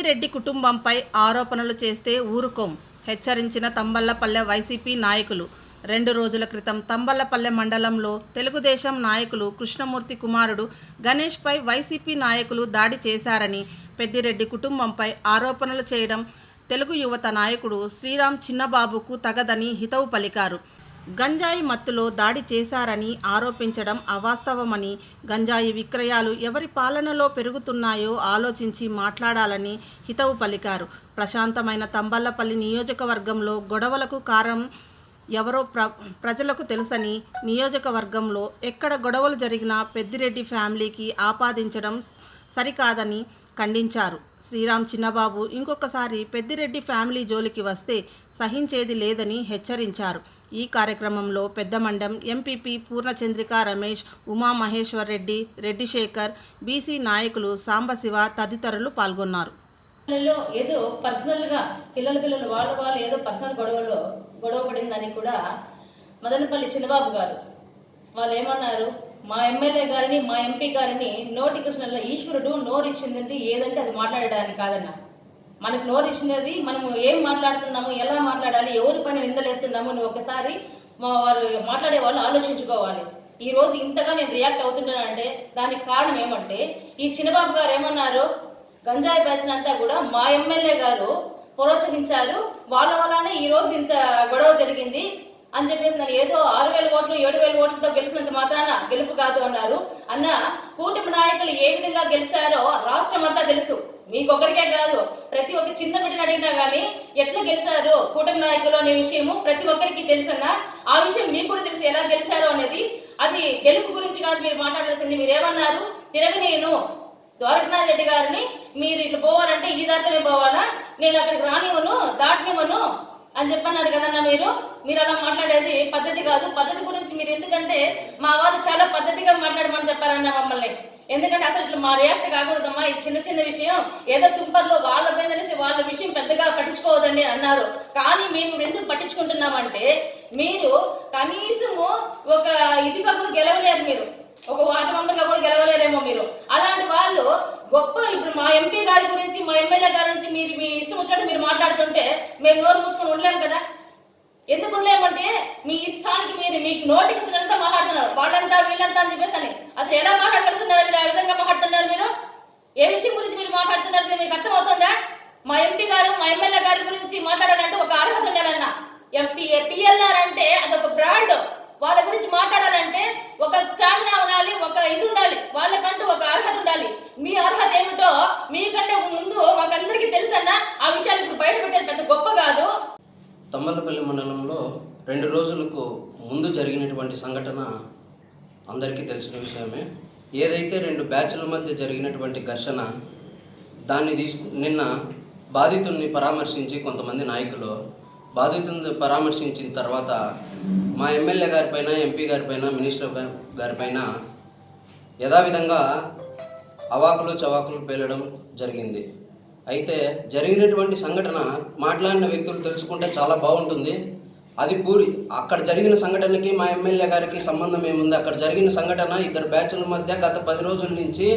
పెద్దిరెడ్డి కుటుంబంపై ఆరోపణలు చేస్తే ఊరుకోం హెచ్చరించిన తంబళ్లపల్లె వైసీపీ నాయకులు. 2 రోజుల క్రితం తంబళ్లపల్లె మండలంలో తెలుగుదేశం నాయకులు కృష్ణమూర్తి కుమారుడు గణేష్పై వైసీపీ నాయకులు దాడి చేశారని, పెద్దిరెడ్డి కుటుంబంపై ఆరోపణలు చేయడం తెలుగు యువత నాయకుడు శ్రీరామ్ చిన్నబాబుకు తగదని హితవు పలికారు. గంజాయి మత్తులో దాడి చేశారని ఆరోపించడం అవాస్తవమని, గంజాయి విక్రయాలు ఎవరి పాలనలో పెరుగుతున్నాయో ఆలోచించి మాట్లాడాలని హితవు పలికారు. ప్రశాంతమైన తంబళ్లపల్లి నియోజకవర్గంలో గొడవలకు కారణం ఎవరో ప్రజలకు తెలుసని, నియోజకవర్గంలో ఎక్కడ గొడవలు జరిగినా పెద్దిరెడ్డి ఫ్యామిలీకి ఆపాదించడం సరికాదని ఖండించారు. శ్రీరామ్ చిన్నబాబు ఇంకొకసారి పెద్దిరెడ్డి ఫ్యామిలీ జోలికి వస్తే సహించేది లేదని హెచ్చరించారు. ఈ కార్యక్రమంలో పెద్దమండం ఎంపీపీ పూర్ణచంద్రిక రమేష్, ఉమామహేశ్వర్ రెడ్డి, రెడ్డి శేఖర్, బీసీ నాయకులు సాంబశివ తదితరులు పాల్గొన్నారు. ఏదో పర్సనల్గా పిల్లలు వాళ్ళు ఏదో పర్సనల్ గొడవ పడిందని కూడా మదనపల్లి చిన్నబాబు గారు వాళ్ళు ఏమన్నారు, మా ఎమ్మెల్యే గారిని మా ఎంపీ గారిని నోటికొచ్చినట్ల ఈశ్వరుడు నోరు ఇచ్చిందంటే ఏదంటే అది మాట్లాడడానికి కాదన్న. మనకు నోరు ఇచ్చినది మనము ఏం మాట్లాడుతున్నాము, ఎలా మాట్లాడాలి, ఎవరి పని నిందలేస్తున్నాము అని ఒకసారి వాళ్ళు మాట్లాడే వాళ్ళు ఆలోచించుకోవాలి. ఈ రోజు ఇంతగా నేను రియాక్ట్ అవుతున్నానంటే దానికి కారణం ఏమంటే ఈ చిన్నబాబు గారు ఏమన్నారు, గంజాయి బ్యాచ్ అంతా కూడా మా ఎమ్మెల్యే గారు ప్రోత్సహించారు, వాళ్ళ వల్లనే ఈ రోజు ఇంత గొడవ జరిగింది అని చెప్పేసి నన్ను ఏదో 6,000 ఓట్లు 7,000 ఓట్లతో గెలిచినంత మాత్రాన గెలుపు కాదు అన్నారు. అన్న, కూటమి నాయకులు ఏ విధంగా గెలిచారో రాష్ట్రం అంతా తెలుసు, మీకొకరికే కాదు, ప్రతి ఒక్క చిన్న బిడ్డను అడిగినా కానీ ఎట్లా గెలిచారు కూటమి నాయకులు అనే విషయము ప్రతి ఒక్కరికి తెలుసన్నా. ఆ విషయం మీకు కూడా తెలుసు ఎలా గెలిచారో అనేది. అది గెలుపు గురించి కాదు మీరు మాట్లాడాల్సింది. మీరేమన్నారు, తిరగనేను ద్వారకనాథ్ రెడ్డి గారిని మీరు ఇట్లా పోవాలంటే ఈ దారితోనే పోవాలా, నేను అక్కడికి రానివ్వను, దాటనివ్వను అని చెప్పన్నారు కదన్నా. మీరు అలా మాట్లాడేది పద్ధతి కాదు. పద్ధతి గురించి మీరు ఎందుకంటే మా వాళ్ళు చాలా పద్ధతిగా మాట్లాడమని చెప్పారన్న మమ్మల్ని. ఎందుకంటే అసలు ఇట్లా మా రియాక్ట్ కాకూడదమ్మా, ఈ చిన్న విషయం ఏదో తుంపర్లో వాళ్ళ పోయిందనేసి వాళ్ళ విషయం పెద్దగా పట్టించుకోవద్దండి అన్నారు. కానీ మేము ఇప్పుడు ఎందుకు పట్టించుకుంటున్నామంటే మీరు కనీసము ఒక ఇదిగా కూడా గెలవలేరు, మీరు ఒక వార్డు మెంబర్గా కూడా గెలవలేరేమో మీరు. అలాంటి వాళ్ళు గొప్ప ఇప్పుడు మా ఎంపీ గారి గురించి మా ఎమ్మెల్యే గారి గురించి మీరు మీ ఇష్టం వచ్చినట్టు మీరు మాట్లాడుతుంటే మేము నోరు మూసుకొని ఉండలేము కదా. ఎందుకు ఉండలేమంటే మీ ఇష్టానికి మీరు మీకు నోటికి వచ్చినంత మాట్లాడుతున్నారు, వాళ్ళంతా వీళ్ళంతా అని చెప్పేసి అని. అసలు ఎలా మాట్లాడుతున్నారు, ఆ విధంగా మాట్లాడుతున్నారు మీరు? ఏ విషయం గురించి మీరు మాట్లాడుతున్నారు మీకు అర్థమవుతుందా? మా ఎంపీ గారు మా ఎమ్మెల్యే గారి గురించి మాట్లాడాలంటే ఒక అర్హత ఉండాలన్న. పిఎల్ఆర్ అంటే అదొక బ్రాండ్. వాళ్ళ గురించి మాట్లాడాలంటే ఒక స్టామినా ఉండాలి, ఒక ఇది ఉండాలి, వాళ్ళకంటూ ఒక అర్హత ఉండాలి. మీ అర్హత ఏమిటో మీకంటే ముందు మాకందరికీ తెలుసన్నా. ఆ విషయాలు ఇప్పుడు బయట పెట్టేది పెద్ద గొప్ప కాదు. తంబళ్లపల్లి మండలంలో 2 రోజులకు ముందు జరిగినటువంటి సంఘటన అందరికీ తెలిసిన విషయమే. ఏదైతే 2 బ్యాచ్ల మధ్య జరిగినటువంటి ఘర్షణ, దాన్ని నిన్న బాధితుల్ని పరామర్శించి కొంతమంది నాయకులు బాధితులను పరామర్శించిన తర్వాత మా ఎమ్మెల్యే గారిపైన, ఎంపీ గారిపైన, మినిస్టర్ గారిపైన యథావిధంగా అవాకులు చవాకులు పేలడం జరిగింది. అయితే జరిగినటువంటి సంఘటన మాట్లాడిన వ్యక్తులు తెలుసుకుంటే చాలా బాగుంటుంది. అది అక్కడ జరిగిన సంఘటనకి మా ఎమ్మెల్యే గారికి సంబంధం ఏముంది? అక్కడ జరిగిన సంఘటన 2 బ్యాచ్ల మధ్య గత 10 రోజుల నుంచి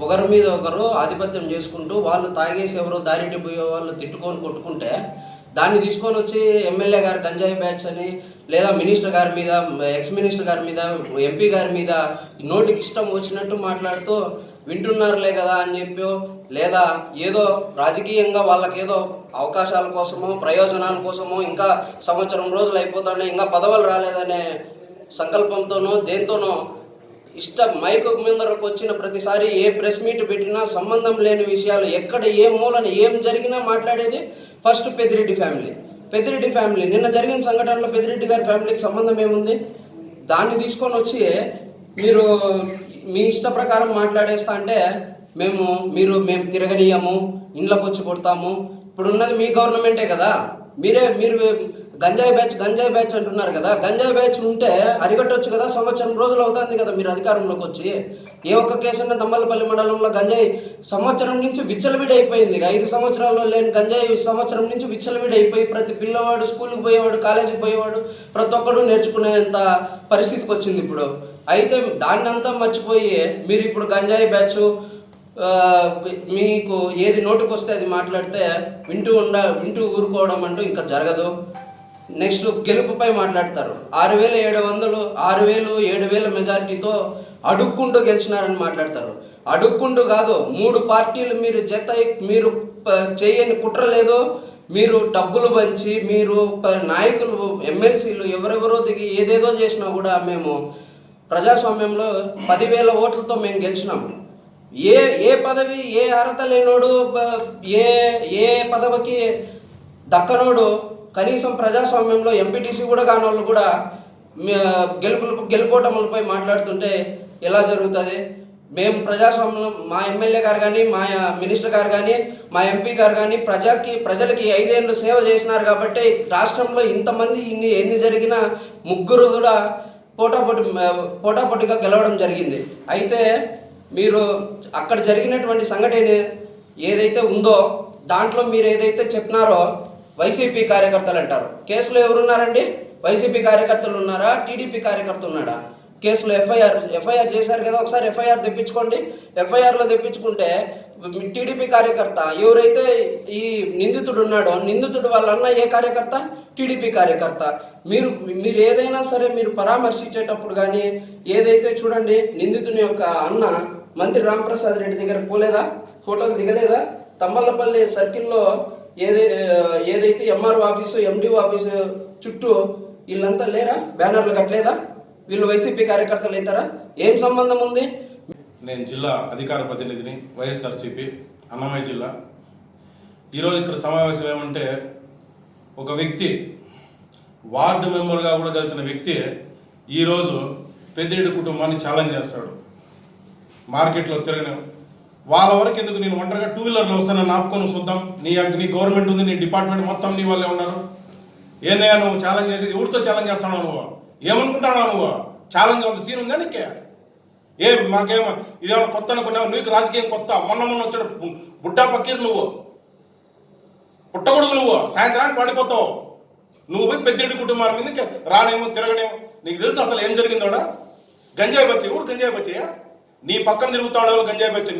ఒకరి మీద ఒకరు ఆధిపత్యం చేసుకుంటూ వాళ్ళు తాగేసి ఎవరో దారిని పోయే వాళ్ళు తిట్టుకొని కొట్టుకుంటే దాన్ని తీసుకొని వచ్చి ఎమ్మెల్యే గారు గంజాయి బ్యాచ్ అని, లేదా మినిస్టర్ గారి మీద, ఎక్స్ మినిస్టర్ గారి మీద, ఎంపీ గారి మీద నోటికి ఇష్టం వచ్చినట్టు మాట్లాడుతూ వింటున్నారులే కదా అని చెప్పి, లేదా ఏదో రాజకీయంగా వాళ్ళకేదో అవకాశాల కోసమో ప్రయోజనాల కోసమో ఇంకా సంవత్సరం రోజులు అయిపోతానే ఇంకా పదవులు రాలేదనే సంకల్పంతోనో దేంతోనో మైకు ముందరకు వచ్చిన ప్రతిసారి ఏ ప్రెస్ మీట్ పెట్టినా సంబంధం లేని విషయాలు ఎక్కడ ఏ మూలన ఏం జరిగినా మాట్లాడేది ఫస్ట్ పెద్దిరెడ్డి ఫ్యామిలీ. నిన్న జరిగిన సంఘటనలో పెద్దిరెడ్డి గారి ఫ్యామిలీకి సంబంధం ఏముంది? దాన్ని తీసుకొని వచ్చి మీరు మీ ఇష్ట ప్రకారం మాట్లాడేస్తా అంటే మేము తిరగనీయము, ఇండ్లకు వచ్చి కొడతాము. ఇప్పుడున్నది మీ గవర్నమెంటే కదా, మీరు గంజాయి బ్యాచ్ అంటున్నారు కదా. గంజాయి బ్యాచ్ ఉంటే అరికట్టొచ్చు కదా. సంవత్సరం రోజులు అవుతుంది కదా మీరు అధికారంలోకి వచ్చి. ఏ ఒక్క కేసున్న తంబళ్లపల్లి మండలంలో గంజాయి సంవత్సరం నుంచి విచ్చలవిడైపోయింది. 5 సంవత్సరాల్లో లేని గంజాయి సంవత్సరం నుంచి విచ్చలవిడైపోయి ప్రతి పిల్లవాడు స్కూల్కి పోయేవాడు, కాలేజీకి పోయేవాడు, ప్రతి ఒక్కడు నేర్చుకునేంత పరిస్థితికి వచ్చింది ఇప్పుడు. అయితే దాన్ని అంతా మర్చిపోయి మీరు ఇప్పుడు గంజాయి బ్యాచ్ మీకు ఏది నోటికొస్తే అది మాట్లాడితే వింటూ ఊరుకోవడం అంటూ ఇంకా జరగదు. నెక్స్ట్ గెలుపుపై మాట్లాడతారు. 6,700 7,000 మెజారిటీతో అడుక్కుంటూ గెలిచినారని మాట్లాడతారు. అడుక్కుంటూ కాదు, 3 పార్టీలు మీరు చేయని కుట్ర లేదు. మీరు డబ్బులు పంచి మీరు నాయకులు ఎమ్మెల్సీలు ఎవరెవరో దిగి ఏదేదో చేసినా కూడా మేము ప్రజాస్వామ్యంలో 10,000 ఓట్లతో మేము గెలిచినాం. ఏ పదవి ఏ అర్హత లేనోడు ఏ పదవికి దక్కనోడు కనీసం ప్రజాస్వామ్యంలో ఎంపీటీసీ కూడా కానోళ్ళు కూడా గెలుపోటములపై మాట్లాడుతుంటే ఎలా జరుగుతుంది? మేము ప్రజాస్వామ్యంలో మా ఎమ్మెల్యే గారు కానీ మా మినిస్టర్ గారు కానీ మా ఎంపీ గారు కానీ ప్రజలకి 5 ఏళ్ళు సేవ చేసినారు కాబట్టి రాష్ట్రంలో ఇంతమంది ఎన్ని జరిగినా ముగ్గురు కూడా పోటాపోటీగా గెలవడం జరిగింది. అయితే మీరు అక్కడ జరిగినటువంటి సంఘటన ఏదైతే ఉందో దాంట్లో మీరు ఏదైతే చెప్పినారో వైసీపీ కార్యకర్తలు అంటారు. కేసులో ఎవరున్నారండి? వైసీపీ కార్యకర్తలు ఉన్నారా? టీడీపీ కార్యకర్త ఉన్నాడా? కేసులో ఎఫ్ఐఆర్ చేశారు కదా, ఒకసారి ఎఫ్ఐఆర్ తెప్పించుకోండి. ఎఫ్ఐఆర్లో తెప్పించుకుంటే టీడీపీ కార్యకర్త ఎవరైతే ఈ నిందితుడు ఉన్నాడో నిందితుడు వాళ్ళ అన్న ఏ కార్యకర్త? టీడీపీ కార్యకర్త. మీరు ఏదైనా సరే మీరు పరామర్శించేటప్పుడు కానీ ఏదైతే చూడండి, నిందితుని యొక్క అన్న మంత్రి రాంప్రసాద్ రెడ్డి దగ్గర పోలేదా? ఫోటోలు దిగలేదా? తమ్మలపల్లి సర్కిల్లో ఏదైతే ఎంఆర్ఓ ఆఫీసు ఎండిఓ ఆఫీసు చుట్టూ వీళ్ళంతా లేరా? బ్యానర్లు కట్టలేదా? వీళ్ళు వైసీపీ కార్యకర్తలు అవుతారా? ఏం సంబంధం ఉంది? నేను జిల్లా అధికార ప్రతినిధిని, వైఎస్ఆర్సీపీ అన్నమయ్య జిల్లా. ఈరోజు ఇక్కడ సమావేశం ఏమంటే, ఒక వ్యక్తి వార్డు మెంబర్గా కూడా గెలిచిన వ్యక్తి ఈరోజు పెద్దిరెడ్డి కుటుంబాన్ని ఛాలెంజ్ చేస్తాడు. మార్కెట్లో తిరగనే వాళ్ళ వరకు ఎందుకు, నేను ఒంటరిగా 2 వీలర్లో వస్తానని ఆపుకొని చూద్దాం. నీ గవర్నమెంట్ ఉంది, నీ డిపార్ట్మెంట్ మొత్తం నీ వాళ్ళే ఉన్నారు. ఏందయ్యా నువ్వు ఛాలెంజ్ చేసేది? ఎవరితో ఛాలెంజ్ చేస్తున్నావు? నువ్వు ఏమనుకుంటున్నావు? నువ్వు ఛాలెంజ్ అంత సీన్ ఉందా నీకే? మాకేమో ఇదేమో కొత్త అనుకున్నావు? నీకు రాజకీయం కొత్త. మొన్న వచ్చాడు బుడ్డా పక్కీరు, నువ్వు పుట్టకూడదు. నువ్వు సాయంత్రానికి పడిపోతావు. నువ్వు పోయి పెద్దిరెడ్డి కుటుంబాల మీదకి రానేమో తిరగనేమో. నీకు తెలుసు అసలు ఏం జరిగిందోడా? గంజాయి బచ్చి ఎవరు? గంజాయి బచ్చయ్యా? నీ పక్కన తిరుగుతాడు గంజాయి బచ్చి.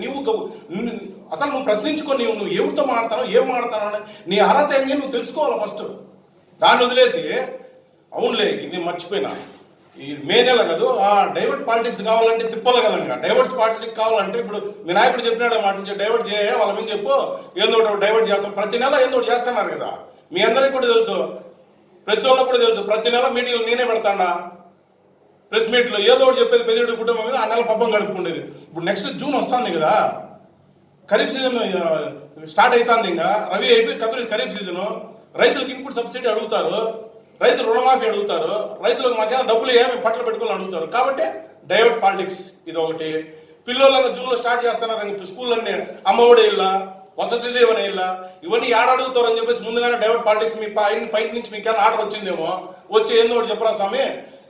అసలు నువ్వు ప్రశ్నించుకో. నువ్వు ఎవరితో మాడతావు, ఏం మాడతావు అని నీ అర్హత ఏంటి నువ్వు తెలుసుకోవాలి ఫస్ట్. దాన్ని వదిలేసి అవునులే ఇది మర్చిపోయినా, ఈ మే నెల కాదు డైవర్ట్ పాలిటిక్స్ కావాలంటే తిప్పాలి కదంగా. డైవర్ట్స్ పాలిటిక్స్ కావాలంటే ఇప్పుడు మీ నాయకుడు చెప్పినాడు మాట నుంచి డైవర్ట్ చేయ వాళ్ళ మీద చెప్పు, ఏందో డైవర్ట్ చేస్తాం. ప్రతి నెల ఏందో చేస్తున్నారు కదా, మీ అందరికీ కూడా తెలుసు, ప్రెస్ వాళ్ళకి కూడా తెలుసు. ప్రతి నెల మీటింగ్లు నేనే పెడతాడా ప్రెస్ మీట్లో ఏదో ఒకటి చెప్పేది పెద్దిరెడ్డి కుటుంబం మీద. ఆ నెల పబ్బం గడుపుకుండేది. ఇప్పుడు నెక్స్ట్ జూన్ వస్తుంది కదా, ఖరీఫ్ సీజన్ స్టార్ట్ అవుతుంది. ఇంకా రవి అయిపోయి ఖరీఫ్ సీజను. రైతులకు ఇన్పుట్ సబ్సిడీ అడుగుతారు, రైతులు రుణమాఫీ అడుగుతారు, రైతులకు మధ్యాహ్నం డబ్బులు ఏమి పట్టలు పెట్టుకోవాలని అడుగుతారు. కాబట్టి డైవర్ట్ పాలిటిక్స్ ఇది ఒకటి. పిల్లలను జూన్లో స్టార్ట్ చేస్తున్నారు స్కూళ్ళన్నీ, అమ్మఒడి ఇళ్ళ, వసతి దీవెన ఇళ్ళ, ఇవన్నీ ఏడాడుగుతారు అని చెప్పేసి ముందుగానే డైవర్ట్ పాలిటిక్స్ మీ పైన నుంచి మీకు ఏమైనా ఆర్డర్ వచ్చిందేమో, వచ్చి ఏందో ఒకటి చెప్పరా స్వామి,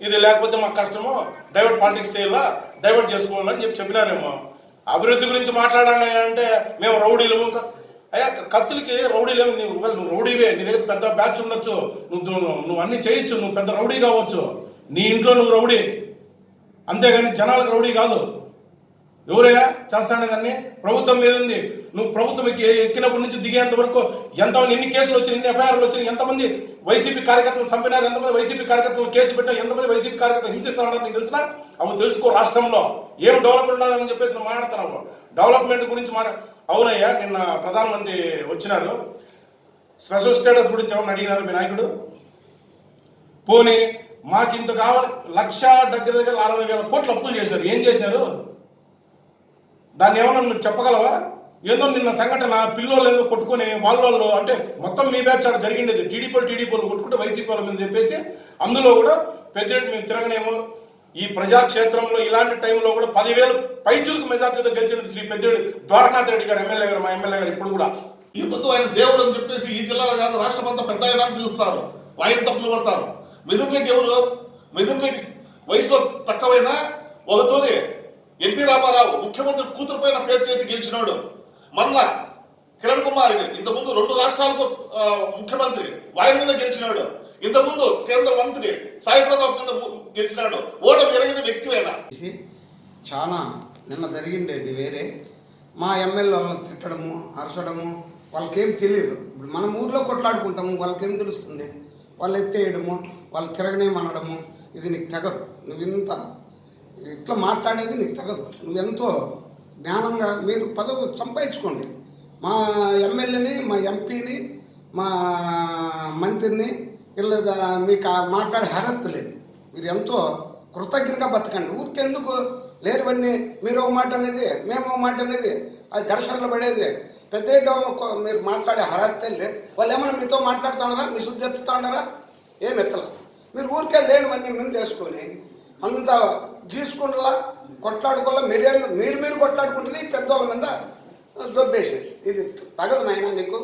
ఇది లేకపోతే మాకు కష్టము, డైవర్ట్ పాలిటిక్స్ చేయాలా, డైవర్ట్ చేసుకోవాలని చెప్పినారేమో. అభివృద్ధి గురించి మాట్లాడాలి అంటే మేము రౌడీలు. అయ్యా కత్తులకి రౌడీలు ఏమి? నువ్వు రౌడీవే, నీ దగ్గర పెద్ద బ్యాచ్ ఉండొచ్చు, నువ్వు అన్ని చేయొచ్చు, నువ్వు పెద్ద రౌడీ కావచ్చు, నీ ఇంట్లో నువ్వు రౌడీ, అంతేగాని జనాలకు రౌడీ కాదు. ఎవరయ్యా చేస్తానే దాన్ని? ప్రభుత్వం మీద ఉంది. నువ్వు ప్రభుత్వం ఎక్కినప్పటి నుంచి దిగేంత వరకు ఎన్ని కేసులు వచ్చినాయి, ఎన్ని ఎఫ్ఐఆర్లు వచ్చినాయి, ఎంతమంది వైసీపీ కార్యకర్తలు చంపినారు, ఎంతమంది వైసీపీ కార్యకర్తలు కేసు పెట్టారు, ఎంతమంది వైసీపీ కార్యకర్తలు హింసిస్తా ఉన్నారు నీకు తెలిసినా? అవి తెలుసుకో. రాష్ట్రంలో ఏం డెవలప్మెంట్ ఉండాలని చెప్పేసి నువ్వు మాట్లాడుతున్నావు. డెవలప్మెంట్ గురించి అవునయ్యా, నిన్న ప్రధానమంత్రి వచ్చినారు, స్పెషల్ స్టేటస్ గురించి ఏమన్నా అడిగినారు మీ నాయకుడు? పోనీ మాకు ఇంత కావాలి, దగ్గర 60,000 కోట్లు అప్పులు చేశారు. ఏం చేశారు? దాన్ని ఏమన్నా మీరు చెప్పగలవా? ఏదో నిన్న సంఘటన పిల్లోళ్ళు ఏదో కొట్టుకొని వాళ్ళు అంటే మొత్తం మీ బ్యాచ్ అక్కడ జరిగిండేది. టీడీపీలు కొట్టుకుంటే వైసీపీ వాళ్ళ మీద చెప్పేసి అందులో కూడా పెద్దిరెడ్డి మేము తిరగనేమో. ఈ ప్రజాక్షేత్రంలో ఇలాంటి టైంలో కూడా 10,000 పైచులకు మెజార్టీతో గెలిచిన శ్రీ పెద్దిరెడ్డి ద్వారనాథ్ రెడ్డి గారు ఎమ్మెల్యే గారు, మా ఎమ్మెల్యే గారు ఇప్పుడు కూడా ఈ పొద్దు ఆయన దేవుడు అని చెప్పేసి ఈ జిల్లాలో కాదు రాష్ట్రం అంతా పెద్ద ఆయన పిలుస్తారు, ఆయన తప్పులు పడతారు. మిథున్ రెడ్డి ఎవరు? మిథున్ రెడ్డి వయసులో తక్కువైనా ఒకతోనే ఎన్టీ రామారావు ముఖ్యమంత్రి కూతురు పైన ఫేస్ చేసి గెలిచినాడు. మళ్ళా కిరణ్ కుమార్ ఇంతకుముందు 2 రాష్ట్రాలకు ముఖ్యమంత్రి, ఆయన మీద గెలిచినాడు. ఇంతకుముందు కేంద్ర మంత్రి సాయి ప్రతాప్ మీద గెలిచినాడు. ఓటమి ఎరగిన వ్యక్తి అయినా చాలా నిన్న జరిగిండేది వేరే. మా ఎమ్మెల్యే వాళ్ళని తిట్టడము అరచడము వాళ్ళకేం తెలియదు. ఇప్పుడు మనం ఊర్లో కొట్లాడుకుంటాము, వాళ్ళకేం తెలుస్తుంది? వాళ్ళు ఎత్తేయడము, వాళ్ళు తిరగనేమనడము, ఇది నీకు తగదు. నువ్వు ఇంత ఇట్లా మాట్లాడేది నీకు తగదు. నువ్వెంతో జ్ఞానంగా మీరు పదవి సంపాదించుకోండి. మా ఎమ్మెల్యేని, మా ఎంపీని, మా మంత్రిని వీళ్ళ మీకు మాట్లాడే అర్హత లేదు. మీరు ఎంతో కృతజ్ఞంగా బతకండి. ఊరికెందుకు లేనివన్నీ మీరు ఒక మాట అనేది, మేము ఒక మాట అనేది, అది ఘర్షణలు పడేది. పెద్ద మీరు మాట్లాడే అర్హత లేదు. వాళ్ళు ఏమైనా మీతో మాట్లాడుతున్నారా? మీ శుద్ధి ఎత్తుతున్నారా? ఏం ఎత్తలా. మీరు ఊరికే లేనివన్నీ ముందు వేసుకొని అంత గీసుకుంటలా కొట్లాడుకోవాలా. మీరు కొట్లాడుకుంటుంది పెద్దవాళ్ళ మీద దొబ్బేసేది. ఇది తగదు నాయన నీకు.